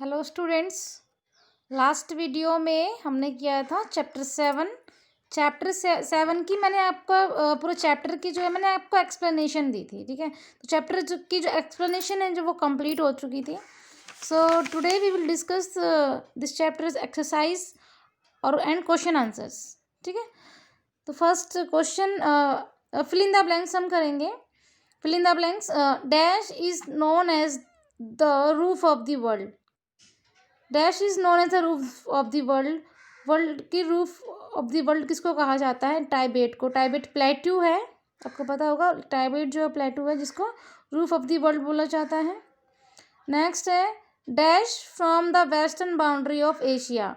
Hello students. Last video में हमने किया था चैप्टर 7 की मैंने आपको पूरे चैप्टर की जो है मैंने आपको एक्सप्लेनेशन दी थी। ठीक है, तो चैप्टर की जो एक्सप्लेनेशन है जो वो कंप्लीट हो चुकी थी। So today we will discuss this chapter exercise और एंड क्वेश्चन आंसर्स। ठीक है, तो first question fill in the blanks हम करेंगे। Fill in the blanks. Dash is known as the roof of the world. Dash is known as the roof of the world. World की roof of the world किसको कहा जाता है? टाइबेट को। टाइबेट plateau है, आपको पता होगा। टाइबेट जो प्लेट्यू है जिसको रूफ ऑफ द वर्ल्ड बोला जाता है। नेक्स्ट है dash from the western boundary of Asia,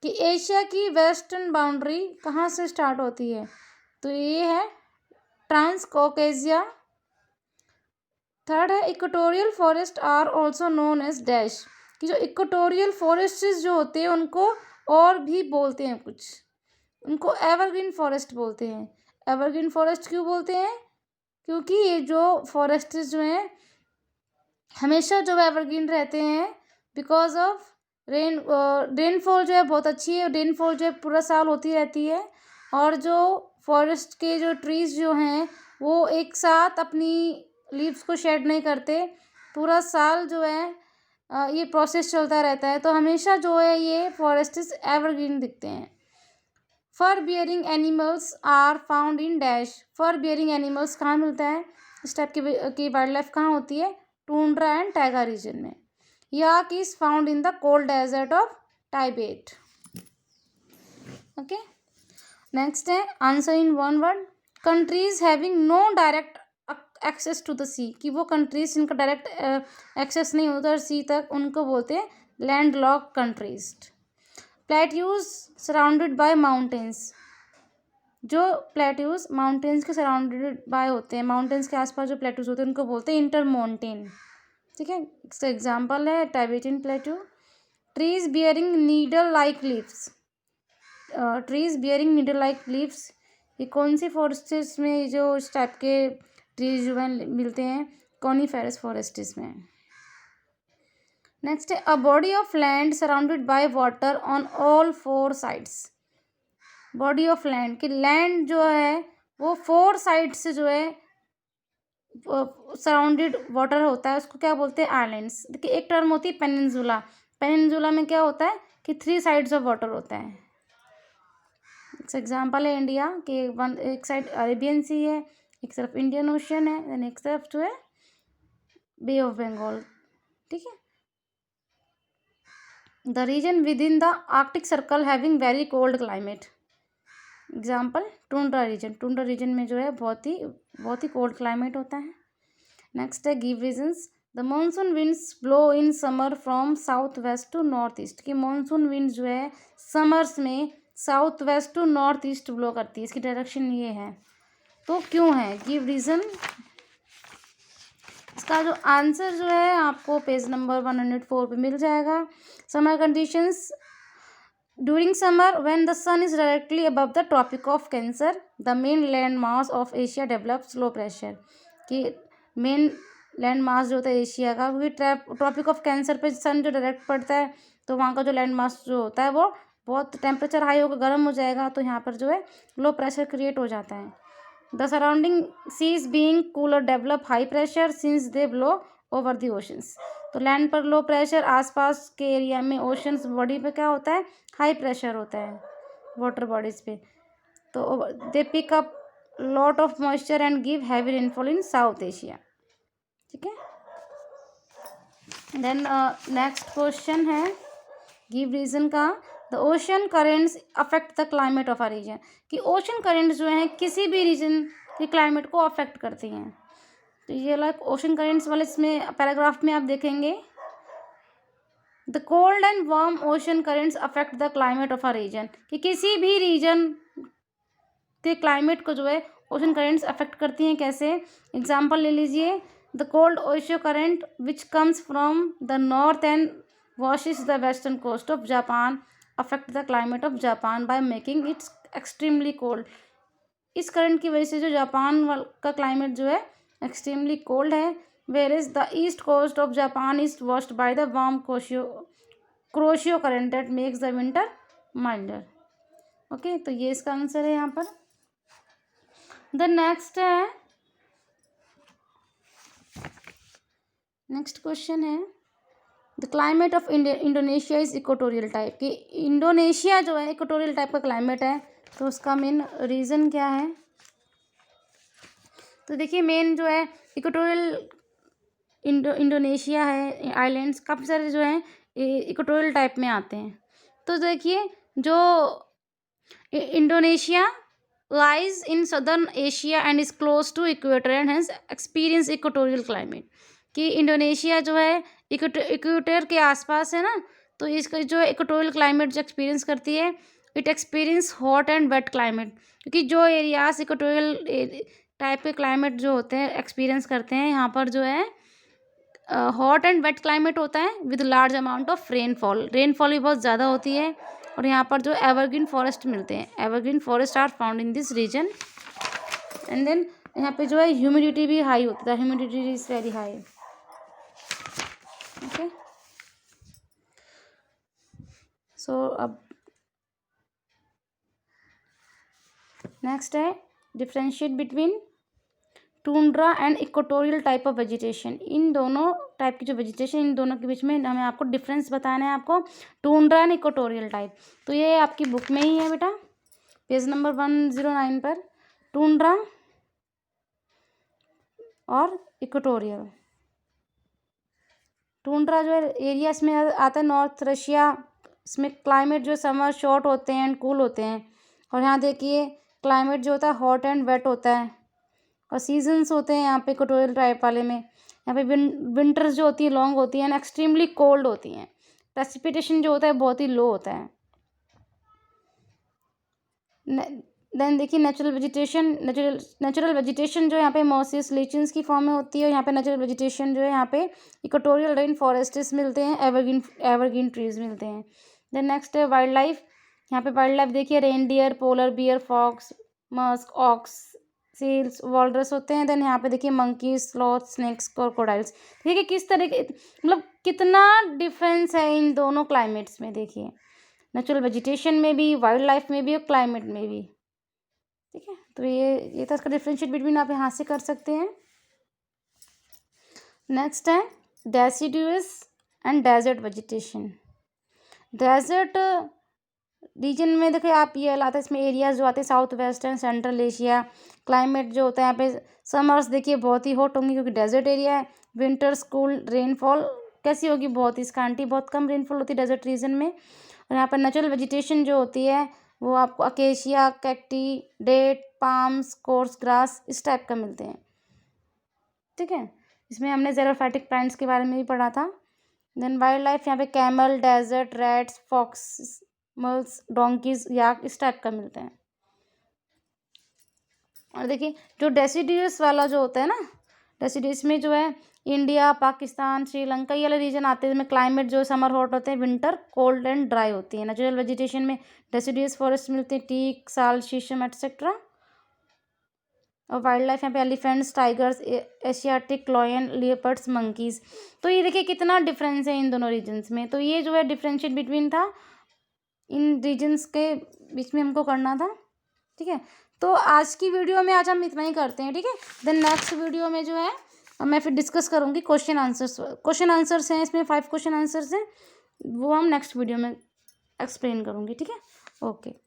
कि एशिया की वेस्टर्न बाउंड्री कहाँ से स्टार्ट होती है? तो ये है ट्रांस कॉकेजिया। थर्ड है equatorial forest are also known as dash, कि जो इक्वेटोरियल फॉरेस्ट जो होते हैं उनको और भी बोलते हैं कुछ, उनको एवरग्रीन फॉरेस्ट बोलते हैं। एवरग्रीन फॉरेस्ट क्यों बोलते हैं? क्योंकि ये जो फॉरेस्ट जो हैं हमेशा जो एवरग्रीन रहते हैं बिकॉज ऑफ रेनफॉल जो है बहुत अच्छी है। रेनफॉल जो है पूरा साल होती रहती है, और जो फॉरेस्ट के जो ट्रीज जो हैं वो एक साथ अपनी लीव्स को शेड नहीं करते, पूरा साल जो है ये प्रोसेस चलता रहता है, तो हमेशा जो है ये फॉरेस्ट्स एवरग्रीन दिखते हैं। Fur bearing animals are found in dash. Fur bearing animals कहाँ मिलता है? इस टाइप की वाइल्ड लाइफ कहाँ होती है? टूंड्रा एंड टैगा रीजन में। Yak is found in the cold desert of Tibet. Okay, next है answer in one word. Countries having no direct access to the sea, कि वो कंट्रीज जिनका direct access नहीं होता सी तक, उनको बोलते हैं land lock countries. Plateaus surrounded by mountains, जो प्लेट्यूज माउंटेन्स के सराउंडेड बाय होते हैं, माउंटेन्स के आसपास जो प्लेट्यूज होते हैं उनको बोलते हैं इंटरमाउंटेन। ठीक है, इसका एग्जाम्पल है Tibetan plateau. Trees bearing needle like leaves. Trees bearing needle like leaves, ये कौन सी फॉरेस्ट्स में जो इस टाइप के ट्रीज जो है मिलते हैं? कॉनिफेरस फॉरेस्ट्स में। नेक्स्ट है a body of land surrounded by water on all 4 sides. Body of land, कि लैंड जो है वो 4 साइड से जो है सराउंडेड वाटर होता है, उसको क्या बोलते हैं? आइलैंड्स। देखिए एक टर्म होती है पेनिनसुला। पेनिनसुला में क्या होता है कि 3 साइड्स ऑफ वाटर होता है। एग्जाम्पल है इंडिया के एक साइड अरेबियन सी है, एक तरफ इंडियन ओशन है, देन एक तरफ जो है बे ऑफ बंगाल। ठीक है, the region within the Arctic circle having very cold climate. Example tundra region. Tundra region में जो है बहुत ही कोल्ड क्लाइमेट होता है। नेक्स्ट है give reasons. The monsoon winds blow in summer from south west to north east, की monsoon wind जो है समर्स में south west to north east blow करती है, इसकी डायरेक्शन ये है, तो क्यों है? Give reason. इसका जो आंसर जो है आपको पेज नंबर 104 पे मिल जाएगा। Summer conditions during summer when the sun is directly above the Tropic of Cancer the mainland mass of Asia develops low pressure, कि मेन लैंड मास जो होता है एशिया का, क्योंकि ट्रॉपिक ऑफ कैंसर पे सन जो डायरेक्ट पड़ता है तो वहाँ का जो लैंड मास जो होता है वो बहुत टेम्परेचर हाई होकर गर्म हो जाएगा, तो यहाँ पर जो है लो प्रेशर क्रिएट हो जाता है। The surrounding seas being cooler develop high pressure since they blow over the oceans, तो लैंड पर लो प्रेशर, आसपास के एरिया में ओशंस बॉडी पे क्या होता है? हाई प्रेशर होता है वाटर बॉडीज पे, तो they pick up lot of moisture and give heavy rainfall in south Asia. ठीक है, देन नेक्स्ट क्वेश्चन है गिव रीजन का। The ocean currents affect the climate of a region, कि ocean currents जो हैं किसी भी रीजन के क्लाइमेट को अफेक्ट करती हैं। तो ये लाइक ओशन करेंट्स वाले इसमें पैराग्राफ में आप देखेंगे। The cold and warm ocean currents affect the climate of a region, कि किसी भी रीजन के क्लाइमेट को जो है ओशन करेंट्स अफेक्ट करती हैं। कैसे? एग्जाम्पल ले लीजिए। The cold ocean current which comes from the north and washes the western coast of Japan affect the climate of Japan by making it extremely cold। इस current की वजह से जो जापान का क्लाइमेट जो है एक्सट्रीमली कोल्ड है। Where is the east coast of Japan is washed by the warm Kuroshio current that makes the winter milder. Okay, तो ये इसका आंसर है यहाँ पर। द नेक्स्ट क्वेश्चन है the climate of Indonesia is equatorial type, कि Indonesia जो है इक्वेटोरियल टाइप का क्लाइमेट है, तो उसका मेन रीज़न क्या है। तो देखिए मेन जो है इक्वेटोरियल इंडोनेशिया है, आइलैंड्स काफ़ी सारे जो हैं इक्वेटोरियल टाइप में आते हैं। तो देखिए जो Indonesia lies in southern Asia and is close to equator and has experience equatorial climate, कि इंडोनेशिया जो है इक्वेटर के आसपास है ना, तो इसका जो इक्वेटोरियल क्लाइमेट जो एक्सपीरियंस करती है, it experience hot and wet climate, क्योंकि जो एरियाज इक्वेटोरियल टाइप के क्लाइमेट जो होते हैं एक्सपीरियंस करते हैं, यहाँ पर जो है हॉट एंड वेट क्लाइमेट होता है with large amount of rainfall भी बहुत ज़्यादा होती है, और यहाँ पर जो एवरग्रीन फॉरेस्ट मिलते हैं, evergreen forest are found in this region. And then यहाँ पे जो है ह्यूमिडिटी भी हाई होता है, humidity is very high. Okay, so अब नेक्स्ट है differentiate between tundra and equatorial type of vegetation. इन दोनों टाइप की जो वेजिटेशन, इन दोनों के बीच में हमें आपको डिफरेंस बताना है, आपको टूंड्रा एंड इक्वेटोरियल टाइप। तो ये आपकी बुक में ही है बेटा, पेज नंबर 109 पर, टूंड्रा और इक्वेटोरियल। टूंड्रा जो है एरिया इसमें आता है नॉर्थ रशिया, इसमें क्लाइमेट जो समर शॉर्ट होते हैं एंड कूल होते हैं, और यहाँ देखिए क्लाइमेट जो होता है हॉट एंड वेट होता है, और सीजन्स होते हैं यहाँ पे इक्वेटोरियल टाइप वाले में। यहाँ पे विंटर्स जो होती है लॉन्ग होती हैं एंड एक्सट्रीमली कोल्ड होती हैं, प्रेसिपिटेशन जो होता है बहुत ही लो होता है। देन देखिए नेचुरल वेजिटेशन जो यहाँ पे मॉसिस लीचेंस की फॉर्म में होती है, और यहाँ पे नेचुरल वेजिटेशन जो है यहाँ पे इक्वेटोरियल रेन फॉरेस्ट्स मिलते हैं, एवरग्रीन ट्रीज मिलते हैं। देन नेक्स्ट है वाइल्ड लाइफ। यहाँ पे वाइल्ड लाइफ देखिए reindeer, polar bear, fox, musk, ox, seals, walrus होते हैं। देन यहाँ पे देखिए मंकीज, स्लॉथ, स्नेक्स, क्रोकोडाइल्स। देखिए किस तरह के मतलब कितना डिफरेंस है इन दोनों क्लाइमेट्स में, देखिए नेचुरल वेजिटेशन में भी, वाइल्ड लाइफ में भी और क्लाइमेट में भी। ठीक है, तो ये था इसका डिफरेंशिएट बिटवीन, आप यहाँ से कर सकते हैं। नेक्स्ट है deciduous and desert vegetation. Desert region में देखिए आप ये लाते हैं, इसमें एरियाज जो आते हैं south west and central Asia. Climate जो होता है यहाँ पे समर्स देखिए बहुत ही हॉट होंगी क्योंकि डेजर्ट एरिया है। विंटर्स कूल, रेनफॉल कैसी होगी, बहुत ही स्कांटी, बहुत कम रेनफॉल होती है डेजर्ट रीजन में। और यहाँ पर नेचुरल वेजिटेशन जो होती है वो आपको acacia, cacti, date, palms, coarse grass इस टाइप का मिलते हैं। ठीक है, इसमें हमने ज़ेरोफाइटिक प्लांट्स के बारे में भी पढ़ा था। देन वाइल्ड लाइफ यहाँ पे कैमल, डेजर्ट रैट्स, फॉक्स, मल्स, डोंकीज, याक इस टाइप का मिलते हैं। और देखिए जो डेसिडियस वाला जो होता है ना, डेसिडियस में जो है इंडिया, पाकिस्तान, श्रीलंका ये वाले रीजन आते हैं, जिसमें क्लाइमेट जो समर हॉट होते हैं, विंटर कोल्ड एंड ड्राई होती है। नेचुरल वेजिटेशन में डेसिडियस फॉरेस्ट मिलते हैं, टीक, साल, शीशम एटसेट्रा। और वाइल्ड लाइफ यहाँ पे elephants, tigers, Asiatic lion, leopards, monkeys. तो ये देखिए कितना डिफरेंस है इन दोनों रीजन्स में। तो ये जो है डिफरेंशिएट बिटवीन था, इन रीजन्स के बीच में हमको करना था। ठीक है, तो आज की वीडियो में आज हम इतना ही करते हैं। ठीक है, देन नेक्स्ट वीडियो में जो है मैं फिर डिस्कस करूँगी क्वेश्चन आंसर्स हैं इसमें 5 क्वेश्चन आंसर्स हैं, वो हम नेक्स्ट वीडियो में एक्सप्लेन करूँगी। ठीक है, ओके।